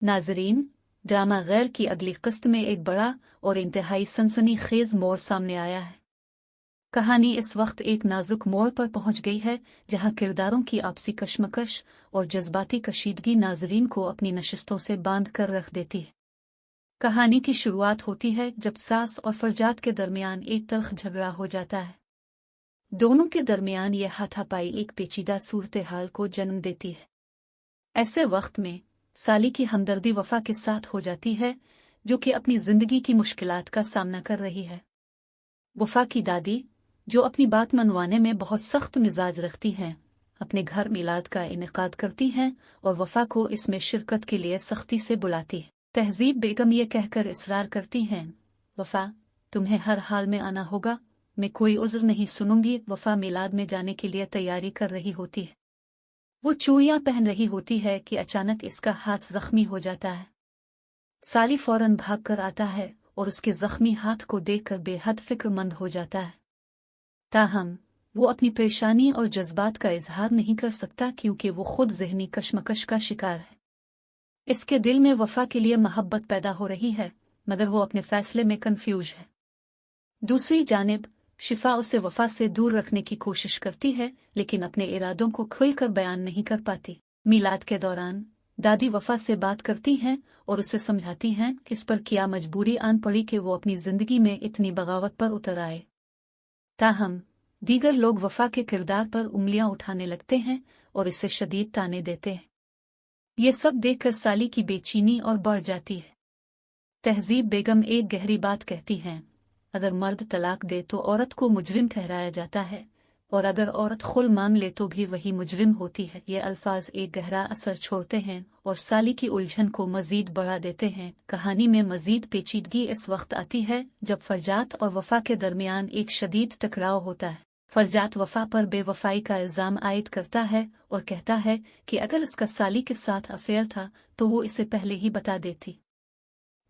नाजरीन, ड्रामा गैर की अगली किस्त में एक बड़ा और इंतहाई सनसनीखेज मोड़ सामने आया है। कहानी इस वक्त एक नाजुक मोड़ पर पहुंच गई है जहां किरदारों की आपसी कशमकश और जज्बाती कशीदगी नाजरीन को अपनी नशिस्तों से बांध कर रख देती है। कहानी की शुरुआत होती है जब सास और फरजाद के दरमियान एक तल्ख झगड़ा हो जाता है। दोनों के दरमियान यह हाथापाई एक पेचीदा सूरत हाल को जन्म देती है। ऐसे वक्त में साली की हमदर्दी वफा के साथ हो जाती है, जो कि अपनी जिंदगी की मुश्किलात का सामना कर रही है। वफा की दादी, जो अपनी बात मनवाने में बहुत सख्त मिजाज रखती हैं, अपने घर मिलाद का इनेकाद करती हैं और वफा को इसमें शिरकत के लिए सख्ती से बुलाती है। तहजीब बेगम ये कहकर इसरार करती हैं, वफा, तुम्हें हर हाल में आना होगा, मैं कोई उज़्र नहीं सुनूंगी। वफा मिलाद में जाने के लिए तैयारी कर रही होती है। वो चूड़ियां पहन रही होती है कि अचानक इसका हाथ जख्मी हो जाता है। साली फौरन भाग कर आता है और उसके जख्मी हाथ को देखकर बेहद फिक्रमंद हो जाता है। ताहम वो अपनी परेशानी और जज्बात का इजहार नहीं कर सकता क्योंकि वो खुद ज़हनी कशमकश का शिकार है। इसके दिल में वफा के लिए मोहब्बत पैदा हो रही है, मगर वो अपने फैसले में कंफ्यूज है। दूसरी जानिब शिफा उसे वफा से दूर रखने की कोशिश करती है, लेकिन अपने इरादों को खुलकर बयान नहीं कर पाती। मिलाद के दौरान दादी वफा से बात करती हैं और उसे समझाती हैं कि इस पर क्या मजबूरी आन पड़ी कि वो अपनी जिंदगी में इतनी बगावत पर उतर आए। ताहम दीगर लोग वफा के किरदार पर उंगलियां उठाने लगते हैं और इसे शदीद ताने देते हैं। ये सब देखकर साली की बेचैनी और बढ़ जाती है। तहजीब बेगम एक गहरी बात कहती हैं, अगर मर्द तलाक दे तो औरत को मुजरिम ठहराया जाता है, और अगर औरत खुल मांग ले तो भी वही मुजरिम होती है। ये अल्फाज एक गहरा असर छोड़ते हैं और साली की उलझन को मजीद बढ़ा देते हैं। कहानी में मजीद पेचीदगी इस वक्त आती है जब फरजात और वफा के दरमियान एक शदीद टकराव होता है। फरजात वफा पर बेवफाई का इल्जाम आयद करता है और कहता है कि अगर उसका साली के साथ अफेयर था तो वो इसे पहले ही बता देती।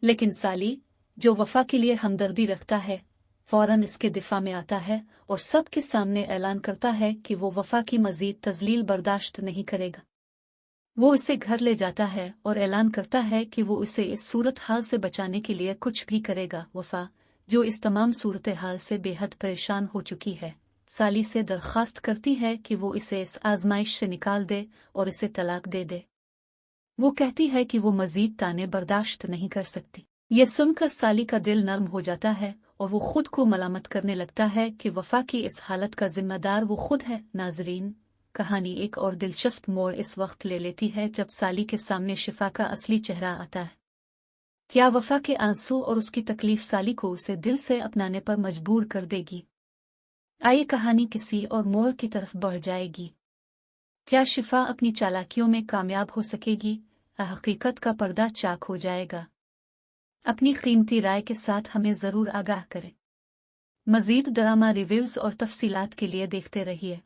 लेकिन साली, जो वफा के लिए हमदर्दी रखता है, फौरन इसके दिफा में आता है और सबके सामने ऐलान करता है कि वो वफा की मजीद तजलील बर्दाश्त नहीं करेगा। वो इसे घर ले जाता है और ऐलान करता है कि वो इसे इस सूरत हाल से बचाने के लिए कुछ भी करेगा। वफा, जो इस तमाम सूरत हाल से बेहद परेशान हो चुकी है, साली से दरख्वास्त करती है कि वो इसे इस आजमाइश से निकाल दे और इसे तलाक दे दे। वो कहती है कि वो मजीद ताने बर्दाश्त नहीं कर सकती। ये सुनकर साली का दिल नर्म हो जाता है और वो खुद को मलामत करने लगता है कि वफा की इस हालत का जिम्मेदार वो खुद है। नाजरीन, कहानी एक और दिलचस्प मोड़ इस वक्त ले लेती है जब साली के सामने शिफा का असली चेहरा आता है। क्या वफा के आंसू और उसकी तकलीफ साली को उसे दिल से अपनाने पर मजबूर कर देगी? आइए कहानी किसी और मोड़ की तरफ बढ़ जाएगी। क्या शिफा अपनी चालाकियों में कामयाब हो सकेगी या हकीकत का पर्दा चाक हो जाएगा? अपनी कीमती राय के साथ हमें ज़रूर आगाह करें। मज़ीद ड्रामा रिव्यूज़ और तफसीलात के लिए देखते रहिए।